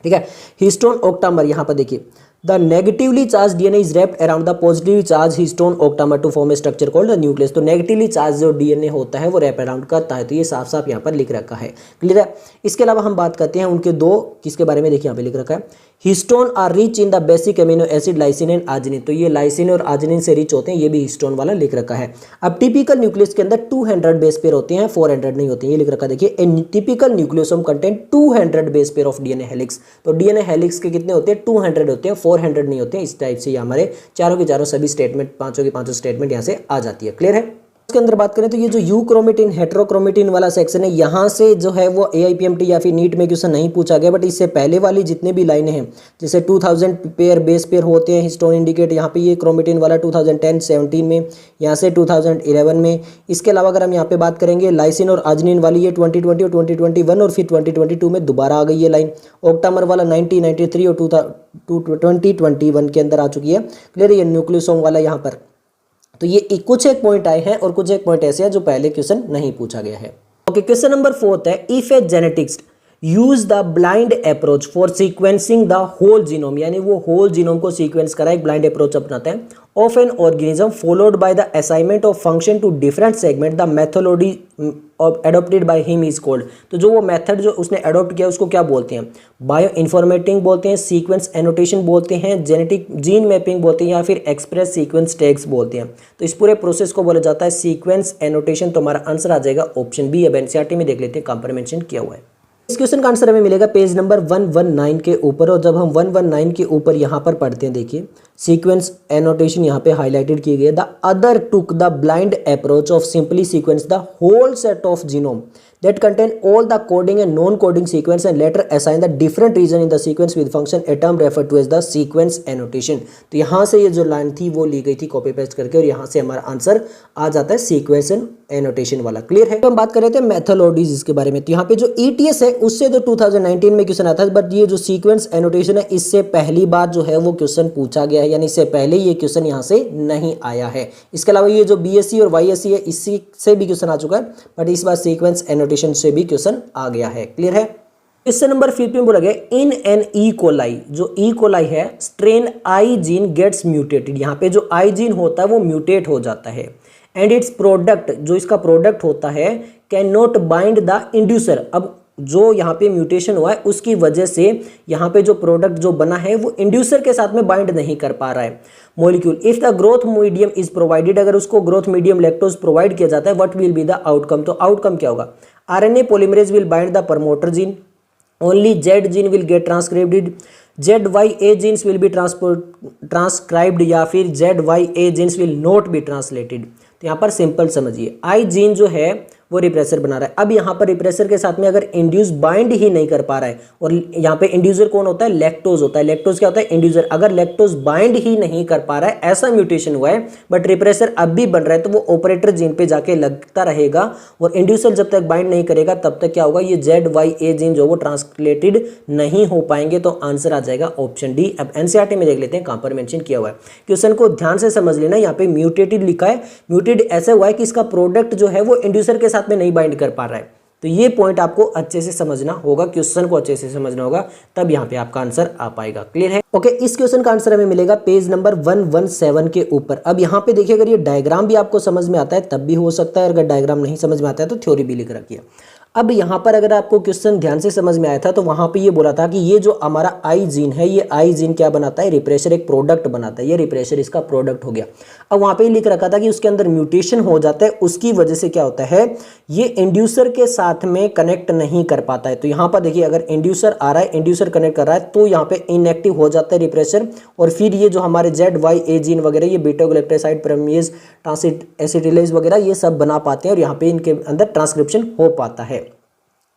S1: ठीक है। हिस्टोन ऑक्टामर यहाँ पर देखिए the negatively charge DNA is wrapped around the positively charge histone octamer to form a structure called the nucleus. तो नेगेटिवली चार्ज जो डीएनए होता है वो रैप अराउंड करता है, तो ये साफ साफ यहाँ पर लिख रखा है, क्लियर है। इसके अलावा हम बात करते हैं उनके दो किसके बारे में, देखिए यहाँ पे लिख रखा है histone are rich in the basic amino acid lysine and arginine. तो ये लाइसिन और आर्जिनिन से रिच होते हैं, ये भी हिस्टोन वाला लिख रखा है। अब टिपिकल न्यूक्लियस के अंदर 200 बेस पेयर होते हैं, 400 नहीं होते हैं, ये लिख रखा है। देखिए ए typical nucleosome content 200 base pair of DNA helix. तो डीएनए हेलिक्स के कितने होते हैं, 200 होते हैं, 400 नहीं होते हैं। इस टाइप से ये हमारे चारों के चारों सभी स्टेटमेंट, पांचों की पांचों स्टेटमेंट यहाँ से आ जाती है, क्लियर है। इसके अंदर बात करें तो ये जो यू क्रोमेटिन हेट्रोक्रोमेटिन वाला सेक्शन है, यहाँ से जो है वो एआईपीएमटी या फिर नीट में क्वेश्चन नहीं पूछा गया, बट इससे पहले वाली जितने भी लाइनें हैं जैसे 2000 पेयर बेस पेयर होते हैं हिस्टोन इंडिकेट, यहाँ पे ये क्रोमेटिन वाला 2010-17 में, यहाँ से 2011 में। इसके अलावा अगर हम यहाँ पे बात करेंगे लाइसिन और आर्जिनिन वाली ये 2020 और 2021 और फिर 2022 में दोबारा आ गई ये लाइन। ऑक्टामर वाला 1993 और 2021 के अंदर आ चुकी है, क्लियर। ये न्यूक्लियोसोम वाला यहाँ पर, तो ये कुछ एक पॉइंट आए हैं और कुछ एक पॉइंट ऐसे हैं जो पहले क्वेश्चन नहीं पूछा गया है। ओके, क्वेश्चन नंबर 4 है if a genetics use the blind approach for sequencing the whole genome, यानी वो होल जीनोम को सीक्वेंस करा, एक ब्लाइंड अप्रोच अपनाते हैं, of an organism followed by the assignment of function to different segment, the methodology adopted by him is called. तो जो वो मेथड जो उसने एडोप्ट किया उसको क्या बोलते हैं, बायो इन्फॉर्मेटिंग बोलते हैं, सीक्वेंस एनोटेशन बोलते हैं, जेनेटिक जीन मैपिंग बोलते हैं, या फिर एक्सप्रेस सीक्वेंस टैग्स बोलते हैं। तो इस पूरे प्रोसेस को बोला जाता है सीक्वेंस एनोटेशन। तो हमारा आंसर आ जाएगा ऑप्शन बी। अब एनसीईआरटी में देख लेते हैं कहां पर मेंशन किया हुआ है। इस क्वेश्चन का आंसर हमें मिलेगा पेज नंबर 119 के ऊपर, और जब हम 119 के ऊपर यहाँ पर पढ़ते हैं, देखिए सीक्वेंस एनोटेशन यहाँ पे हाईलाइटेड की गई है। The other took the blind approach of simply sequence the whole set of genome that contain all the coding and non-coding sequence and later assign the different region in the sequence with function a term referred to as the sequence annotation। तो यहाँ से ये जो line थी वो ली गई थी copy paste करके, और यहाँ से हमारा आंसर आ जाता है सीक्वेंस एनोटेशन वाला, क्लियर है। तो हम बात कर रहे थे मेथोडोलॉजीज इसके बारे में, तो यहाँ पे जो ETS है उससे तो 2019 में क्वेश्चन आता है, बट ये जो सीक्वेंस एनोटेशन है इससे पहली बार जो है वो क्वेश्चन पूछा गया है, यानी इससे पहले ये क्वेश्चन यहाँ से नहीं आया है। इसके अलावा ये जो BSc और YSc है इससे से भी क्वेश्चन आ चुका है, बट इस बार सीक्वेंस एनोटेशन से भी क्वेश्चन आ गया है, क्लियर है। क्वेश्चन नंबर 5 में बोला गया इन एन ई कोलाई, जो ई कोलाई है strain I gene gets mutated. यहाँ पे जो आई जीन होता है वो म्यूटेट हो जाता है, एंड इट्स प्रोडक्ट, जो इसका प्रोडक्ट होता है, can not bind the inducer. अब जो यहाँ पे म्यूटेशन हुआ है उसकी वजह से यहाँ पे जो प्रोडक्ट जो बना है वो इंड्यूसर के साथ में बाइंड नहीं कर पा रहा है molecule. If the growth medium is provided, अगर उसको ग्रोथ मीडियम लैक्टोज प्रोवाइड किया जाता है, what will be the outcome. तो आउटकम क्या होगा, RNA polymerase will bind the promoter gene, only Z gene will get transcribed, ZYA genes will be transcribed, या फिर ZYA genes will not be translated। तो यहाँ पर सिंपल समझिए, आई gene जो है वो रिप्रेसर बना रहा है। अब यहाँ पर रिप्रेसर के साथ में अगर इंड्यूस बाइंड ही नहीं कर पा रहा है, और यहाँ पे इंड्यूसर कौन होता है, लैक्टोज होता है। लैक्टोज क्या होता है, इंड्यूसर। अगर लैक्टोज बाइंड ही नहीं कर पा रहा है, ऐसा म्यूटेशन हुआ है बट रिप्रेसर अब भी बन रहा है, तो वो ऑपरेटर जीन पे जाके लगता रहेगा और इंड्यूसर जब तक बाइंड नहीं करेगा तब तक क्या होगा, ये ZYA जीन जो वो ट्रांसलेटेड नहीं हो पाएंगे। तो आंसर आ जाएगा ऑप्शन डी। अब एनसीईआरटी में देख लेते हैं कहां पर मेंशन किया हुआ है। क्वेश्चन को ध्यान से समझ लेना, यहाँ पे म्यूटेटेड लिखा है। म्यूटेड ऐसा हुआ है कि इसका प्रोडक्ट जो है वो इंड्यूसर के साथ में नहीं बाइंड कर पा रहा है। तो ये पॉइंट आपको अच्छे से समझना होगा, क्वेश्चन को अच्छे से समझना होगा, तब यहाँ पे आपका आंसर आ पाएगा। क्लियर है? ओके, इस क्वेश्चन का आंसर हमें मिलेगा पेज नंबर 117 के ऊपर। अब यहाँ पे देखिए, अगर ये डायग्राम भी आपको समझ में आता है तब भी हो सकता है, अगर डायग्राम नहीं समझ में आता है तो थ्योरी भी लिख रखी है। अब यहाँ पर अगर आपको क्वेश्चन ध्यान से समझ में आया था तो वहाँ पे ये बोला था कि ये जो हमारा आई जीन है, ये आई जीन क्या बनाता है, रिप्रेशर एक प्रोडक्ट बनाता है। ये रिप्रेशर इसका प्रोडक्ट हो गया। अब वहाँ पे लिख रखा था कि उसके अंदर म्यूटेशन हो जाता है, उसकी वजह से क्या होता है, ये इंड्यूसर के साथ में कनेक्ट नहीं कर पाता है। तो यहाँ पर देखिए, अगर इंड्यूसर आ रहा है, इंड्यूसर कनेक्ट कर रहा है, तो यहाँ पे इनएक्टिव हो जाता है रिप्रेशर, और फिर ये जो हमारे ZYA जीन वगैरह, ये बीटा ग्लाइकोसाइड प्रमेज एसिटिलेज वगैरह ये सब बना पाते हैं और यहाँ पे इनके अंदर ट्रांसक्रिप्शन हो पाता है।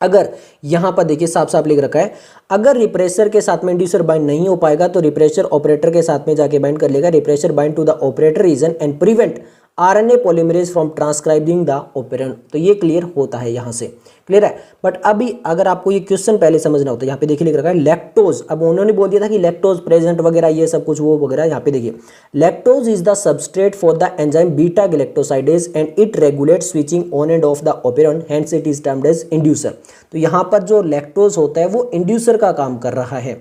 S1: अगर यहाँ पर देखिए साफ साफ लिख रखा है, अगर रिप्रेसर के साथ में इंड्यूसर बाइंड नहीं हो पाएगा तो रिप्रेसर ऑपरेटर के साथ में जाके बाइंड कर लेगा। Repressor bind to the operator region and prevent RNA polymerase from transcribing the operon. तो ये क्लियर होता है यहाँ से, क्लियर है। बट अभी अगर आपको ये क्वेश्चन पहले समझना होता है, यहाँ पे देखिए लिख रखा है लैक्टोज। अब उन्होंने बोल दिया था कि लैक्टोज प्रेजेंट वगैरह ये सब कुछ वो वगैरह, यहाँ पे देखिए lactose is the substrate for the enzyme beta galactosidase and it regulate switching on and of the operon, hence it is termed as inducer. तो यहाँ पर जो लैक्टोज होता है वो इंड्यूसर का काम कर रहा है।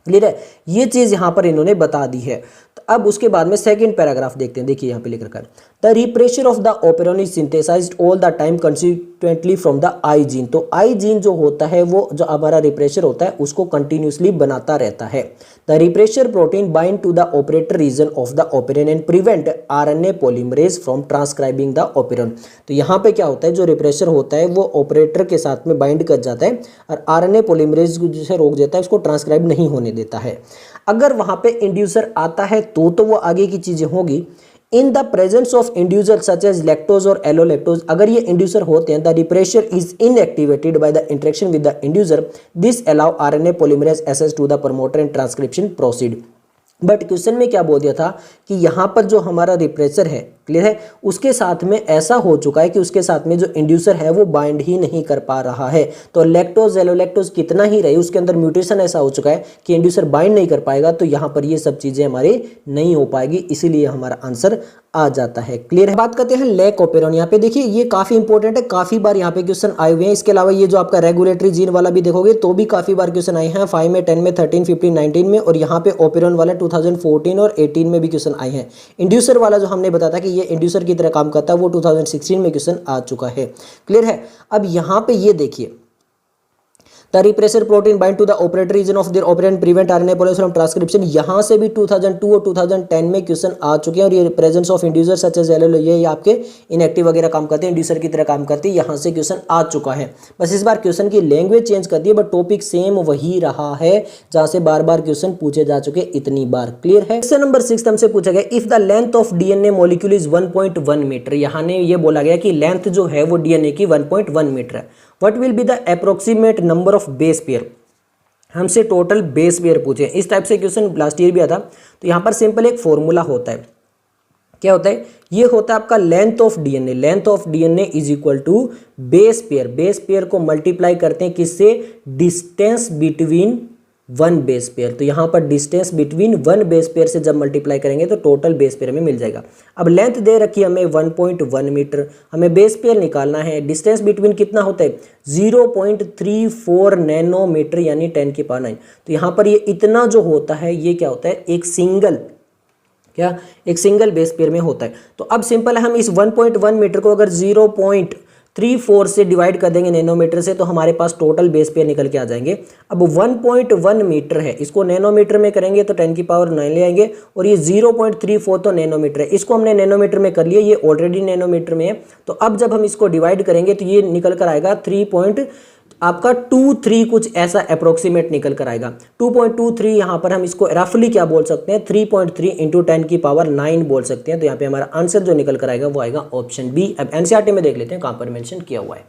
S1: क्लियर है? ये चीज यहां पर इन्होंने बता दी है। तो अब उसके बाद में सेकंड पैराग्राफ देखते हैं। देखिए यहां पे लिख रखा है the repressor of the operon is synthesised all the time consistently from the I gene. तो आई जीन जो होता है वो जो हमारा रिप्रेशर होता है उसको कंटिन्यूसली बनाता रहता है। The repressor protein bind to the operator region of the operon and prevent RNA polymerase from transcribing the operon. तो यहाँ पे क्या होता है, जो रिप्रेशर होता है वो ऑपरेटर के साथ में बाइंड कर जाता है और RNA पॉलीमरेज को जिसे रोक देता है, उसको ट्रांसक्राइब नहीं होने देता है। अगर वहां पे इंड्यूसर आता है तो वो आगे की चीजें होगी। In the presence of inducer such as lactose और एलोलैक्टोज, अगर ये इंड्यूसर होते हैं, the repressor is inactivated by the interaction with the inducer, this allow RNA polymerase access to the promoter and transcription proceed. But question में क्या बोल दिया था कि यहाँ पर जो हमारा रिप्रेसर है, क्लियर है, उसके साथ में ऐसा हो चुका है कि उसके साथ में जो इंड्यूसर है वो बाइंड ही नहीं कर पा रहा है। तो लैक्टोज एलोलैक्टोज कितना ही रहे, उसके अंदर म्यूटेशन ऐसा हो चुका है कि इंड्यूसर बाइंड नहीं कर पाएगा। तो यहाँ पर ये सब चीजें हमारी नहीं हो पाएगी, इसीलिए हमारा आंसर आ जाता है। क्लियर है? बात करते हैं लैक ऑपरेंड। यहाँ पे देखिए ये काफी इंपॉर्टेंट है, काफी बार यहाँ पे क्वेश्चन आए हुए हैं। इसके अलावा ये जो आपका रेगुलेटरी जीन वाला भी देखोगे तो भी काफी बार क्वेश्चन आए हैं, 5 में, 10 में, 13, 15, 19 में, और यहाँ पे ऑपरेंड वाला 2014 और 18 में भी क्वेश्चन आए हैं। इंड्यूसर वाला जो हमने बताया था कि ये इंड्यूसर की तरह काम करता है, वो 2016 में क्वेश्चन आ चुका है। क्लियर है? अब यहाँ पे ये देखिए the repressor protein bind to the operator region of their operon prevent RNA polymerase from transcription. यहाँ से भी 2002 और 2010 में क्वेश्चन आ चुके हैं, और ये presence of inducer such as L, ये आपके इनएक्टिव वगैरह काम करते हैं, इंड्यूसर की तरह काम करते हैं। यहाँ से क्वेश्चन आ चुका है, बस इस बार क्वेश्चन की लैंग्वेज चेंज कर दी है, बट टॉपिक सेम वही रहा है जहाँ से बार बार क्वेश्चन पूछे जा चुके इतनी बार। क्लियर है? क्वेश्चन नंबर 6 हमसे पूछा गया if the length of DNA molecule is 1.1 metre. यहाँ ने ये बोला गया कि लेंथ जो है वो DNA की 1.1 मीटर है। What will be the approximate number of base pair. हमसे टोटल बेस पेयर पूछे, इस टाइप से क्वेश्चन लास्ट ईयर भी आता। तो यहाँ पर सिंपल एक फॉर्मूला होता है, क्या होता है, ये होता है आपका length of DNA। Length of DNA is equal to base pair. Base pair को मल्टीप्लाई करते हैं किससे, distance between one base pair. तो यहाँ पर distance between one base pair से जब मल्टीप्लाई करेंगे तो टोटल बेस पेयर में मिल जाएगा। अब लेंथ दे रखी है हमें 1.1 मीटर, हमें बेस पेयर निकालना है। डिस्टेंस बिटवीन कितना होता है, 0.34 नैनोमीटर, यानी 10 की पावर 9। तो यहाँ पर ये इतना जो होता है ये क्या होता है, एक सिंगल बेस पेयर में होता है। तो अब सिंपल है, हम इस 1.1 मीटर को अगर 0.34 से डिवाइड कर देंगे नैनोमीटर से, तो हमारे पास टोटल बेस पेयर निकल के आ जाएंगे। अब 1.1 मीटर है, इसको नैनोमीटर में करेंगे तो 10 की पावर 9 ले आएंगे, और ये 0.34 तो नैनोमीटर है, इसको हमने नैनोमीटर में कर लिया, ये ऑलरेडी नैनोमीटर में है। तो अब जब हम इसको डिवाइड करेंगे तो ये निकल कर आएगा आपका 2-3 कुछ ऐसा अप्रोक्सीमेट निकल कर आएगा। 2.23 यहाँ पर हम इसको रफली क्या बोल सकते हैं, 3.3 इंटू 10 की पावर 9 बोल सकते हैं। तो यहाँ पे हमारा आंसर जो निकल कर आएगा वो आएगा ऑप्शन बी। अब एनसीईआरटी में देख लेते हैं कहाँ पर मेंशन किया हुआ है।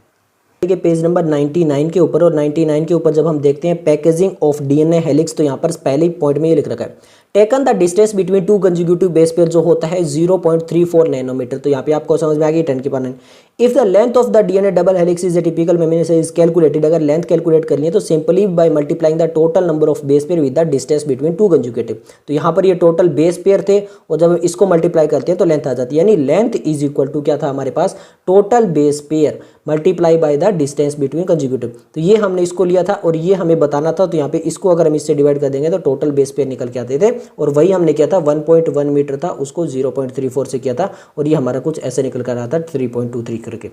S1: देखिए पेज नंबर 99 के ऊपर, और 99 के ऊपर जब हम देखते हैं पैकेजिंग ऑफ डीएनए हेलिक्स, तो यहाँ पर पहले ही पॉइंट में ये लिख रखा है, taken the distance between two consecutive base pair जो होता है 0.34 नैनोमीटर। तो यहाँ पे आपको समझ में आ गई 10 की power 9। If the length of the DNA double helix is a typical memory से इज कैलकुलेटेड, अगर लेंथ कैलकुलेट करनी है तो simply by multiplying the total number of base pair with the distance between two consecutive. तो यहाँ पर ये total base pair थे, और जब इसको मल्टीप्लाई करते हैं तो लेंथ आ जाती है, यानी लेंथ इज इक्वल टू क्या था हमारे पास, total base pair multiply by the distance between consecutive. तो ये हमने इसको लिया था और ये हमें बताना था, तो यहाँ पे इसको अगर हम इससे डिवाइड कर देंगे तो टोटल बेस पेयर निकल के आते थे, और वही हमने किया था 1.1 मीटर था, उसको 0.34 से किया था, और ये हमारा कुछ ऐसे निकल कर रहा था 3.23 करके।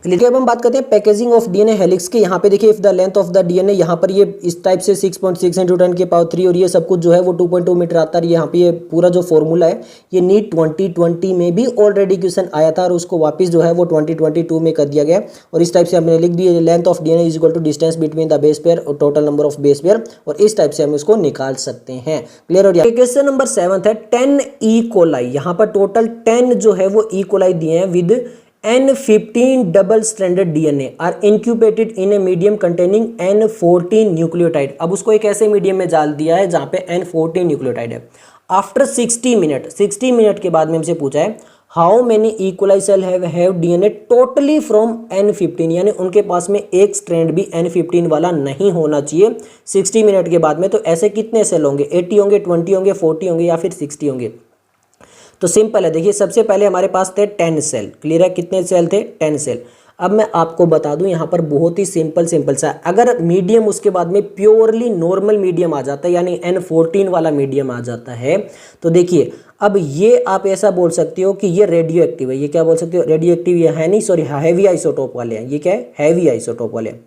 S1: चलिए अब हम बात करते हैं पैकेजिंग ऑफ डीएनए हेलिक्स के। यहाँ पे देखिए if the length of the DNA, यहाँ पर ये इस टाइप से 6.6 इंटू 10 की पावर 3, और ये सब कुछ जो है वो 2.2 मीटर आता है। यहाँ पे ये पूरा जो फॉर्मूला है ये नीट 2020 में भी ऑलरेडी क्वेश्चन आया था, और उसको वापस जो है वो 2022 में कर दिया गया, और इस टाइप से हमने लिख दिया length of DNA is equal to distance between the base pair और total number of base pair, और इस टाइप से हम इसको निकाल सकते हैं। क्लियर हो गया। क्वेश्चन नंबर 7 है 10 ई कोलाई। यहाँ पर टोटल 10 जो है वो ई कोलाई दिए हैं with N15 double stranded DNA are incubated in a medium containing N14 nucleotide. अब उसको एक ऐसे मीडियम में डाल दिया है जहाँ पे N14 न्यूक्लियोटाइड है। आफ्टर 60 मिनट के बाद में हमसे पूछा है how many E coli cell have DNA totally from N15, यानी उनके पास में एक स्ट्रैंड भी N15 वाला नहीं होना चाहिए 60 मिनट के बाद में। तो ऐसे कितने सेल होंगे, 80 होंगे, 20 होंगे, 40 होंगे या फिर 60 होंगे। तो सिंपल है, देखिए सबसे पहले हमारे पास थे 10 सेल। क्लियर है, कितने सेल थे, 10 सेल। अब मैं आपको बता दूं यहाँ पर बहुत ही सिंपल सा, अगर मीडियम उसके बाद में प्योरली नॉर्मल मीडियम आ जाता है, यानी N14 वाला मीडियम आ जाता है, तो देखिए अब ये आप ऐसा बोल सकते हो कि ये रेडियो एक्टिव है। ये क्या बोल सकते हो, रेडियो एक्टिव ये है नहीं, सॉरी हैवी आइसोटोप वाले हैं। ये क्या है, हैवी आइसोटोप वाले हैं।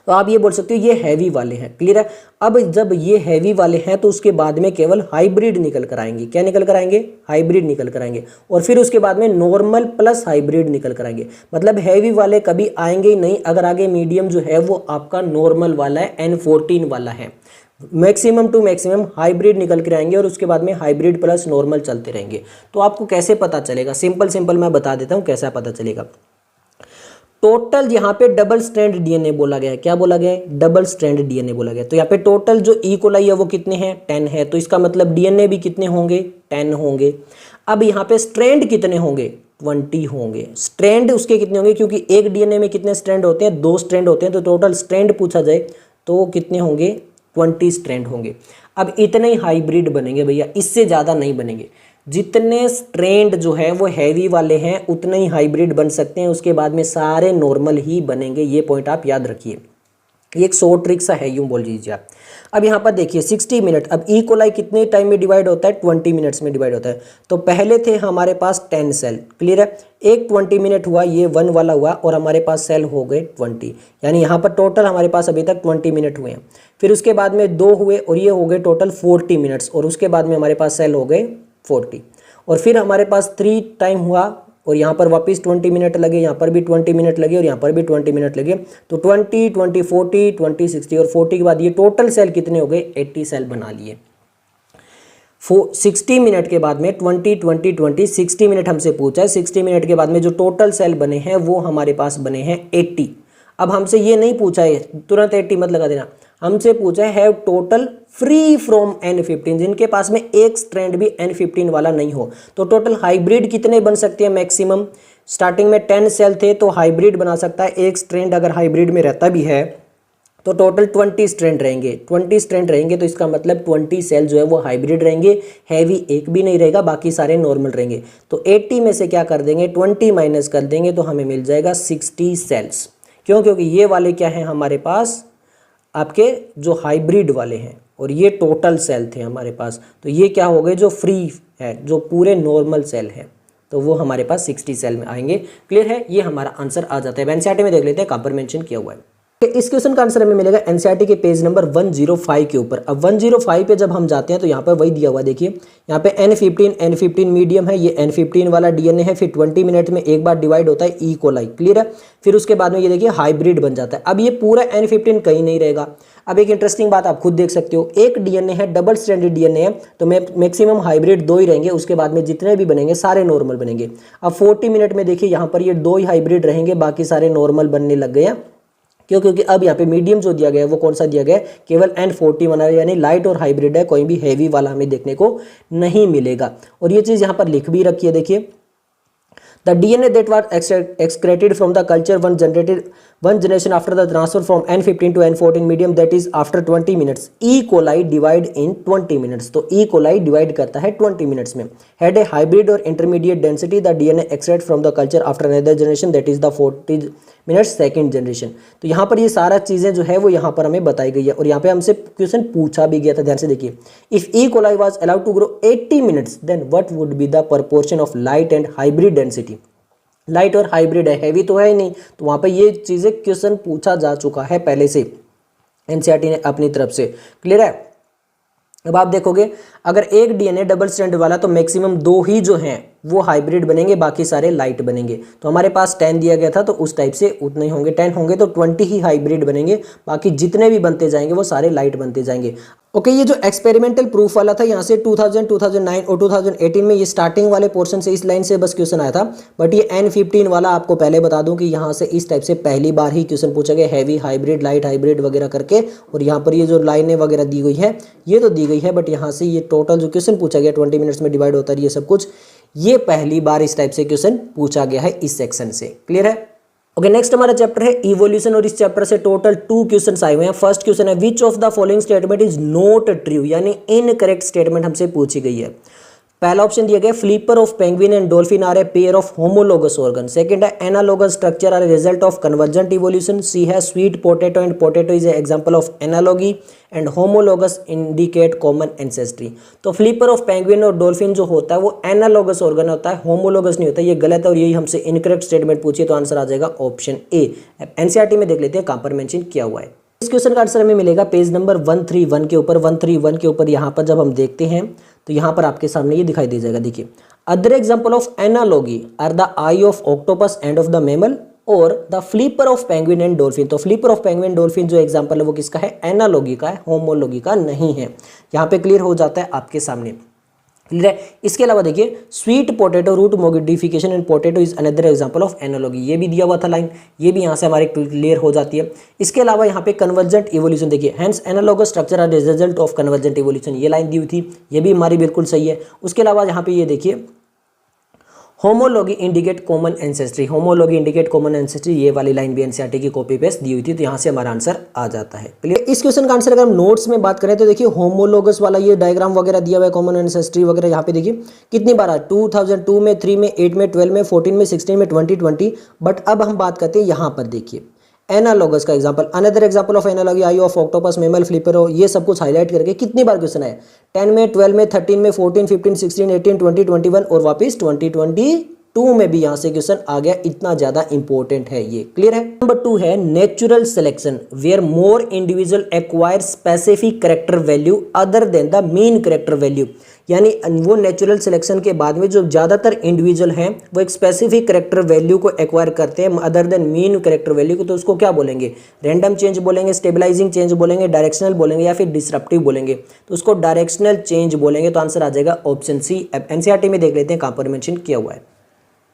S1: तो आप ये बोल सकते हो ये हैवी वाले हैं। क्लियर है। अब जब ये हैवी वाले हैं तो उसके बाद में केवल हाइब्रिड निकल कर आएंगे। क्या निकल कर आएंगे, हाइब्रिड निकल कर आएंगे, और फिर उसके बाद में नॉर्मल प्लस हाइब्रिड निकल कर आएंगे। मतलब हैवी वाले कभी आएंगे ही नहीं अगर आगे मीडियम जो है वो आपका नॉर्मल वाला है, N14 वाला है। मैक्सिमम टू मैक्सिमम हाइब्रिड निकल कर आएंगे, और उसके बाद में हाइब्रिड प्लस नॉर्मल चलते रहेंगे। तो आपको कैसे पता चलेगा, सिंपल मैं बता देता हूँ कैसा पता चलेगा। टोटल यहाँ पे डबल स्ट्रैंड डीएनए बोला गया है। क्या बोला गया है, डबल स्ट्रैंड डीएनए बोला गया है। तो यहाँ पे टोटल जो ई कोलाई है वो कितने हैं, 10 है। तो इसका मतलब डीएनए भी कितने होंगे, 10 होंगे। अब यहाँ पे स्ट्रैंड कितने होंगे, 20 होंगे। स्ट्रैंड उसके कितने होंगे, क्योंकि एक डीएनए में कितने स्ट्रैंड होते हैं, 2 स्ट्रैंड होते हैं। तो टोटल स्ट्रैंड पूछा जाए तो कितने होंगे, 20 स्ट्रैंड होंगे। अब इतने ही हाइब्रिड बनेंगे भैया, इससे ज़्यादा नहीं बनेंगे। जितने स्ट्रैंड जो है वो हैवी वाले हैं उतने ही हाइब्रिड बन सकते हैं, उसके बाद में सारे नॉर्मल ही बनेंगे। ये पॉइंट आप याद रखिए, ये एक शॉर्ट ट्रिक सा है, यूं बोल लीजिए आप। अब यहाँ पर देखिए 60 मिनट, अब ई कोलाई कितने टाइम में डिवाइड होता है, 20 मिनट्स में डिवाइड होता है। तो पहले थे हमारे पास 10 सेल। क्लियर है, एक 20 मिनट हुआ, ये 1 वाला हुआ, और हमारे पास सेल हो गए 20, यानी यहाँ पर टोटल हमारे पास अभी तक 20 मिनट हुए हैं। फिर उसके बाद में 2 हुए, और ये हो गए टोटल 40 मिनट्स, और उसके बाद में हमारे पास सेल हो गए 40, और फिर हमारे पास 3 टाइम हुआ, और यहाँ पर वापस 20 मिनट लगे, यहाँ पर भी 20 मिनट लगे, और यहाँ पर भी 20 मिनट लगे। तो 20, 20, 40, 20, 60, और 40 के बाद ये टोटल सेल कितने हो गए, 80 सेल बना लिए। 60 मिनट के बाद में 20, 20, 20, 60 मिनट हमसे पूछा है। 60 मिनट के बाद में जो टोटल सेल बने हैं वो हमारे पास बने हैं 80। अब हमसे ये नहीं पूछा है तुरंत 80 मत लगा देना, हमसे पूछा है have total free from N15, जिनके पास में एक स्ट्रैंड भी N15 वाला नहीं हो। तो टोटल हाइब्रिड कितने बन सकते हैं, मैक्सिमम स्टार्टिंग में 10 सेल थे, तो हाइब्रिड बना सकता है एक स्ट्रैंड अगर हाइब्रिड में रहता भी है तो टोटल 20 स्ट्रैंड रहेंगे। 20 स्ट्रैंड रहेंगे तो इसका मतलब 20 सेल जो है वो हाइब्रिड रहेंगे, हैवी एक भी नहीं रहेगा, बाकी सारे नॉर्मल रहेंगे। तो 80 में से क्या कर देंगे, 20 माइनस कर देंगे, तो हमें मिल जाएगा 60 सेल्स। क्यों, क्योंकि ये वाले क्या हैं हमारे पास, आपके जो हाइब्रिड वाले हैं, और ये टोटल सेल थे हमारे पास। तो ये क्या हो गए, जो फ्री है, जो पूरे नॉर्मल सेल है, तो वो हमारे पास 60 सेल में आएंगे। क्लियर है, ये हमारा आंसर आ जाता है। एनसीईआरटी में देख लेते हैं कहाँ पर मेंशन किया हुआ है। इस क्वेश्चन का आंसर हमें मिलेगा एनसीईआरटी के पेज नंबर 105 के ऊपर। अब 105 पे जब हम जाते हैं तो यहाँ पर वही दिया हुआ, देखिए यहाँ पे N15 मीडियम है, ये N15 वाला डीएनए है, फिर 20 मिनट में एक बार डिवाइड होता है ई कोलाई, क्लियर है। फिर उसके बाद में ये देखिए हाइब्रिड बन जाता है। अब ये पूरा N15 कहीं नहीं रहेगा। अब एक इंटरेस्टिंग बात आप खुद देख सकते हो, एक डीएनए है, डबल स्ट्रैंडेड डीएनए है, तो मैक्सिमम हाइब्रिड 2 ही रहेंगे, उसके बाद में जितने भी बनेंगे सारे नॉर्मल बनेंगे। अब 40 मिनट में देखिए यहाँ पर ये 2 ही हाइब्रिड रहेंगे, बाकी सारे नॉर्मल बनने लग गए हैं। क्यों? क्योंकि अब यहाँ पे मीडियम जो दिया गया है वो कौन सा दिया गया है, केवल N40 बना है, यानी लाइट और हाइब्रिड है, कोई भी हैवी वाला हमें देखने को नहीं मिलेगा। और ये चीज़ यहाँ पर लिख भी रखी है, देखिए The DNA that was excreted from the culture one generation after the transfer from N15 to N14 medium, that is after 20 minutes. E. coli divide in 20 minutes. तो E. coli divide करता है 20 minutes में. Had a hybrid or intermediate density. The DNA extracted from the culture after another generation, that is the 40 minutes second generation. तो यहाँ पर ये सारा चीज़ें जो है वो यहाँ पर हमें बताई गई है। और यहाँ पे हमसे क्वेश्चन पूछा भी गया था, ध्यान से देखिए। If E. coli was allowed to grow 80 minutes, then what would be the proportion of light and hybrid density? Light और हाइब्रिड है, हैवी तो है ही नहीं, तो वहां पे ये चीजें क्वेश्चन पूछा जा चुका है पहले से एनसीईआरटी ने अपनी तरफ से, क्लियर है। अब आप देखोगे अगर एक डीएनए डबल स्ट्रैंड वाला तो मैक्सिमम 2 ही जो हैं वो हाइब्रिड बनेंगे, बाकी सारे लाइट बनेंगे। तो हमारे पास 10 दिया गया था तो उस टाइप से उतने ही होंगे, 10 होंगे तो 20 ही हाइब्रिड बनेंगे, बाकी जितने भी बनते जाएंगे वो सारे लाइट बनते जाएंगे। ओके, ये जो एक्सपेरिमेंटल प्रूफ वाला था यहाँ से 2000, 2009 और 2018 में ये स्टार्टिंग वाले पोर्शन से इस लाइन से बस क्वेश्चन आया था। बट ये N15 वाला आपको पहले बता दूं कि यहाँ से इस टाइप से पहली बार ही क्वेश्चन पूछा गया, हैवी हाइब्रिड लाइट हाइब्रिड वगैरह करके। और यहाँ पर ये जो लाइनें वगैरह दी गई है ये तो दी गई है, बट यहाँ से ये टोटल जो क्वेश्चन पूछा गया 20 मिनट्स में डिवाइड होता है ये सब कुछ, ये पहली बार इस टाइप से क्वेश्चन पूछा गया है इस सेक्शन से, क्लियर है। ओके, नेक्स्ट हमारा चैप्टर है इवोल्यूशन और इस चैप्टर से टोटल 2 क्वेश्चंस आए हुए हैं। फर्स्ट क्वेश्चन है which of the following statement is not true, यानी इनकरेक्ट स्टेटमेंट हमसे पूछी गई है। पहला ऑप्शन दिया गया flipper of penguin and dolphin are a pair of homologous organ. Second है analogous structure are a result of convergent evolution. C है sweet potato and potato is a example of analogy and homologous indicate common ancestry. तो flipper of penguin और dolphin जो होता है वो analogous organ होता है, होमोलोगस नहीं होता। ये गलत है और यही हमसे इनकरेक्ट स्टेटमेंट पूछिए तो आंसर आ जाएगा ऑप्शन ए। एनसीईआरटी में देख लेते हैं कहां पर मेंशन किया हुआ है। इस क्वेश्चन का आंसर हमें मिलेगा पेज नंबर 131 के ऊपर। 131 के ऊपर यहाँ पर जब हम देखते हैं तो यहाँ पर आपके सामने ये दिखाई दे जाएगा, देखिए other example of analogy are the eye of octopus and of the mammal और the flipper of penguin and dolphin. तो फ्लिपर ऑफ पेंगुइन डॉल्फिन जो एग्जांपल है वो किसका है, एनालॉगी का है, होमोलॉगी का नहीं है। यहाँ पे क्लियर हो जाता है आपके सामने, क्लियर है। इसके अलावा देखिए sweet potato root modification and potato is another example of analogy, ये भी दिया हुआ था लाइन, ये भी यहाँ से हमारे क्लियर हो जाती है। इसके अलावा यहाँ पे कन्वर्जेंट इवोल्यूशन देखिए, hence analogous structure are result of convergent evolution, ये लाइन दी हुई थी, ये भी हमारी बिल्कुल सही है। उसके अलावा यहाँ पे ये देखिए homology indicate common ancestry, homology indicate common ancestry, ये वाली लाइन भी एनसीईआरटी की कॉपी पेस्ट दी हुई थी, तो यहाँ से हमारा आंसर आ जाता है, क्लियर। इस क्वेश्चन का आंसर अगर हम नोट्स में बात करें तो देखिए होमोलॉगस वाला ये डायग्राम वगैरह दिया हुआ है, कॉमन एंसेस्ट्री वगैरह, यहाँ पे देखिए कितनी बार आया, 2002 में, 3 में, 8 में, 12 में, 14 में, 16 में, 2020। बट अब हम बात करते हैं यहाँ पर देखिए एनालॉगस का example, another example of analogy I of octopus mammal flipper, ये सब कुछ हाईलाइट करके कितनी बार क्वेश्चन है, 10 में, 12 में, 13 में, 14, 15, 16, 18, 20, 21 और वापस 2022 में भी यहाँ से क्वेश्चन आ गया, इतना ज्यादा इंपॉर्टेंट है ये, क्लियर है। नंबर 2 है natural selection where more individual acquire specific character value other than the mean character value, यानी वो नेचुरल सिलेक्शन के बाद में जो ज़्यादातर इंडिविजुअल हैं वो एक स्पेसिफिक कैरेक्टर वैल्यू को एक्वायर करते हैं other than mean character value को, तो उसको क्या बोलेंगे, रैंडम चेंज बोलेंगे, स्टेबलाइजिंग चेंज बोलेंगे, डायरेक्शनल बोलेंगे या फिर डिसरप्टिव बोलेंगे, तो उसको डायरेक्शनल चेंज बोलेंगे। तो आंसर आ जाएगा ऑप्शन सी। एनसीईआरटी में देख लेते हैं कहाँ पर मेंशन किया हुआ है।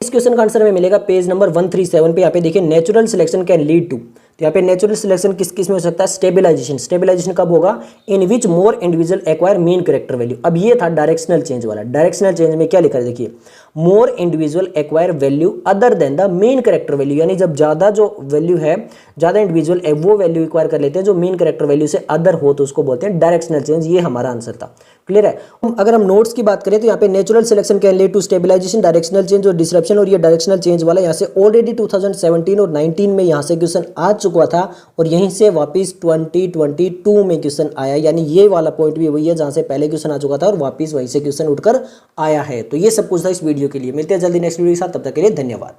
S1: इस क्वेश्चन का आंसर हमें मिलेगा पेज नंबर 137 पे। यहाँ पे देखिए natural selection can lead to, तो यहाँ पे नेचुरल सिलेक्शन किस किस में हो सकता है, स्टेबलाइजेशन। स्टेबलाइजेशन कब होगा, in which more individual acquire mean character value. अब ये था डायरेक्शनल चेंज वाला, डायरेक्शनल चेंज में क्या लिखा है देखिए, more individual acquire value other than the mean character value, यानी जब ज्यादा जो वैल्यू है, ज्यादा इंडिविजुअल वो वैल्यू एक्वायर कर लेते हैं जो मीन कैरेक्टर वैल्यू से अदर हो, तो उसको बोलते हैं डायरेक्शनल चेंज। ये हमारा आंसर था, क्लियर है। अगर हम नोट्स की बात करें तो यहाँ पे natural selection can lead to stabilisation, directional change और डिसरप्शन, और ये डायरेक्शनल चेंज वाला यहाँ से ऑलरेडी 2017 और 19 में यहाँ से क्वेश्चन आ चुका था और यहीं से वापस 2022 में क्वेश्चन आया, यानी ये वाला पॉइंट भी वही है जहाँ से पहले क्वेश्चन आ चुका था और वापस वहीं से क्वेश्चन उठकर आया है। तो ये सब कुछ था इस वीडियो के लिए। मिलते हैं जल्दी नेक्स्ट वीडियो के साथ, तब तक के लिए धन्यवाद।